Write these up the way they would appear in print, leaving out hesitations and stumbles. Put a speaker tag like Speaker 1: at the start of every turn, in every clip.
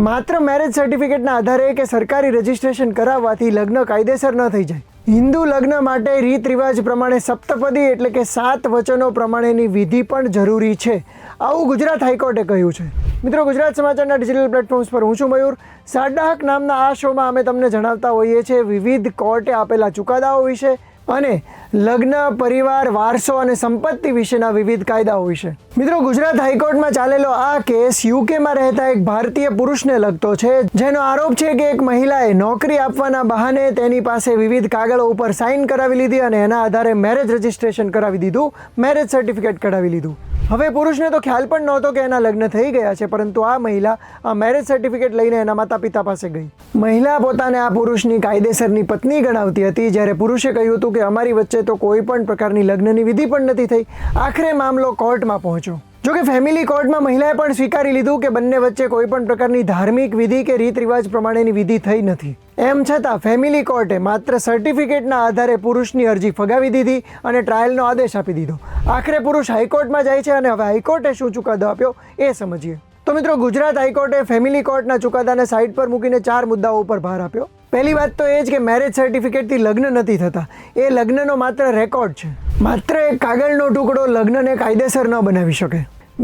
Speaker 1: માત્ર મેરેજ સર્ટિફિકેટના આધારે કે સરકારી રજિસ્ટ્રેશન કરાવવાથી લગ્ન કાયદેસર ન થઈ જાય. હિન્દુ લગ્ન માટે રીત રિવાજ પ્રમાણે સપ્તપદી એટલે કે 7 વચનો પ્રમાણેની વિધિ પણ જરૂરી છે, આવું ગુજરાત હાઈકોર્ટે કહ્યું છે. મિત્રો, ગુજરાત સમાચારના ડિજિટલ પ્લેટફોર્મ્સ પર હું છું મયુર. સાડા હક નામના આ શોમાં અમે તમને જણાવતા હોઈએ છીએ વિવિધ કોર્ટે આપેલા ચુકાદાઓ વિશે અને લગ્ન, પરિવાર, વારસો અને સંપત્તિ વિશેના વિવિધ કાયદાઓ વિશે. મિત્રો, ગુજરાત હાઈકોર્ટમાં ચાલેલો આ કેસ યુકેમાં રહેતા એક ભારતીય પુરુષને લગતો છે, જેનો આરોપ છે કે એક મહિલાએ નોકરી આપવાના બહાને તેની પાસે વિવિધ કાગળો ઉપર સાઇન કરાવી લીધી અને એના આધારે મેરેજ રજિસ્ટ્રેશન કરાવી દીધું, મેરેજ સર્ટિફિકેટ કઢાવી લીધું. હવે પુરુષને તો ખ્યાલ પણ નહોતો કે એના લગ્ન થઈ ગયા છે, પરંતુ આ મહિલા આ મેરેજ સર્ટિફિકેટ લઈને એના માતા પિતા પાસે ગઈ. મહિલા પોતાને આ પુરુષની કાયદેસરની પત્ની ગણાવતી હતી, જ્યારે પુરુષે કહ્યું હતું કે અમારી વચ્ચે તો કોઈ પણ પ્રકારની લગ્નની વિધિ પણ નથી થઈ. આખરે મામલો કોર્ટમાં પહોંચ્યો. જોકે ફેમિલી કોર્ટમાં મહિલાએ પણ સ્વીકારી લીધું કે બંને વચ્ચે કોઈ પણ પ્રકારની ધાર્મિક વિધિ કે રીત રિવાજ પ્રમાણેની વિધિ થઈ નથી. એમ છતાં ફેમિલી કોર્ટે માત્ર સર્ટિફિકેટના આધારે પુરુષની અરજી ફગાવી દીધી અને ટ્રાયલનો આદેશ આપી દીધો. આખરે પુરુષ હાઈકોર્ટમાં જાય છે અને હવે હાઈકોર્ટે શું ચુકાદો આપ્યો એ સમજીએ. તો મિત્રો, ગુજરાત હાઈકોર્ટે ફેમિલી કોર્ટના ચુકાદાને સાઈડ પર મૂકીને 4 મુદ્દાઓ ઉપર ભાર આપ્યો. પહેલી વાત તો એ જ કે મેરેજ સર્ટિફિકેટથી લગ્ન નથી થતા, એ લગ્નનો માત્ર રેકોર્ડ છે. માત્ર એક કાગળનો ટુકડો લગ્નને કાયદેસર ન બનાવી શકે.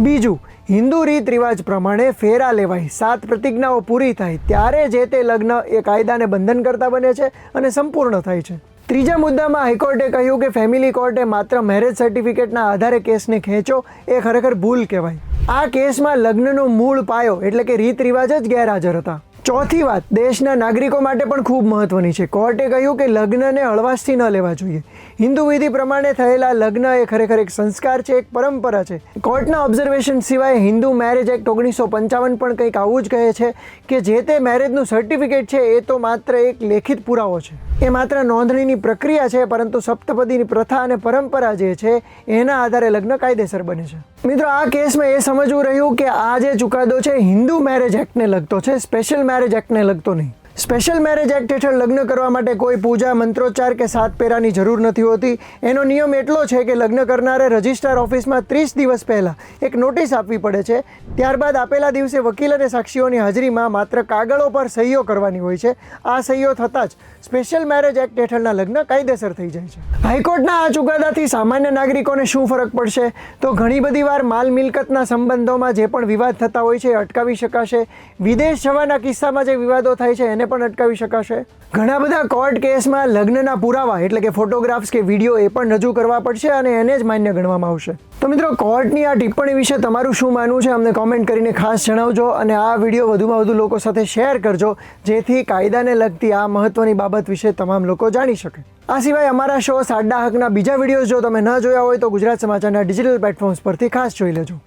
Speaker 1: બીજું, હિન્દુ રીત રિવાજ પ્રમાણે ફેરા લેવાય, 7 પ્રતિજ્ઞાઓ પૂરી થાય ત્યારે જે તે લગ્ન એ કાયદાને બંધન કરતા બને છે અને સંપૂર્ણ થાય છે. ત્રીજા મુદ્દામાં હાઈકોર્ટે કહ્યું કે ફેમિલી કોર્ટે માત્ર મેરેજ સર્ટિફિકેટના આધારે કેસને ખેંચો એ ખરેખર ભૂલ કહેવાય. આ કેસમાં લગ્નનો મૂળ પાયો એટલે કે રીત રિવાજ જ ગેરહાજર હતા. ચોથી વાત દેશના નાગરિકો માટે પણ ખૂબ મહત્વની છે. કોર્ટે કહ્યું કે લગ્નને હળવાશથી ન લેવા જોઈએ. હિન્દુ વિધિ પ્રમાણે થયેલા લગ્ન એ ખરેખર એક સંસ્કાર છે, એક પરંપરા છે. કોર્ટના ઓબ્ઝર્વેશન સિવાય હિન્દુ મેરેજ એક્ટ 1955 પણ કંઈક આવું જ કહે છે કે જે તે મેરેજનું સર્ટિફિકેટ છે એ તો માત્ર એક લેખિત પુરાવો છે, એ માત્ર નોંધણીની પ્રક્રિયા છે, પરંતુ સપ્તપદીની પ્રથા અને પરંપરા જે છે એના આધારે લગ્ન કાયદેસર બને છે. મિત્રો, આ કેસમાં એ સમજવું રહ્યું કે આ જે ચુકાદો છે હિન્દુ મેરેજ એક્ટને લગતો છે, સ્પેશિયલ મેરેજ એક્ટને લગતો નહીં. સ્પેશિયલ મેરેજ એક્ટ હેઠળ લગ્ન કરવા માટે કોઈ પૂજા, મંત્રોચ્ચાર કે 7 ફેરાની જરૂર નથી હોતી. એનો નિયમ એટલો છે કે લગ્ન કરનારે રજિસ્ટ્રાર ઓફિસમાં 30 દિવસ પહેલાં એક નોટિસ આપવી પડે છે. ત્યારબાદ આપેલા દિવસે વકીલ અને સાક્ષીઓની હાજરીમાં માત્ર કાગળો પર સહીઓ કરવાની હોય છે. આ સહીઓ થતાં જ સ્પેશિયલ મેરેજ એક્ટ હેઠળના લગ્ન કાયદેસર થઈ જાય છે. હાઈકોર્ટના આ ચુકાદાથી સામાન્ય નાગરિકોને શું ફરક પડશે? તો ઘણી બધી વાર માલ મિલકતના સંબંધોમાં જે પણ વિવાદ થતા હોય છે એ અટકાવી શકાશે. વિદેશ જવાના કિસ્સામાં જે વિવાદો થાય છે એને પણ અટકાવી શકાશે. ઘણા બધા કોર્ટ કેસમાં લગ્નના પુરાવા એટલે કે ફોટોગ્રાફ્સ કે વિડીયો એ પણ રજૂ કરવા પડશે અને એને જ માન્ય ગણવામાં આવશે. તો મિત્રો, કોર્ટની આ ટિપ્પણી વિશે તમારું શું માનવું છે અમને કોમેન્ટ કરીને ખાસ જણાવજો અને આ વિડીયો વધુમાં વધુ લોકો સાથે શેર કરજો, જેથી કાયદાને લગતી આ મહત્વની બાબત વિશે તમામ લોકો જાણી શકે. આ સિવાય અમારા શો સાડા હકના બીજા વિડીયોઝ જો તમે ન જોયા હોય તો ગુજરાત સમાચારના ડિજિટલ પ્લેટફોર્મ્સ પરથી ખાસ જોઈ લેજો.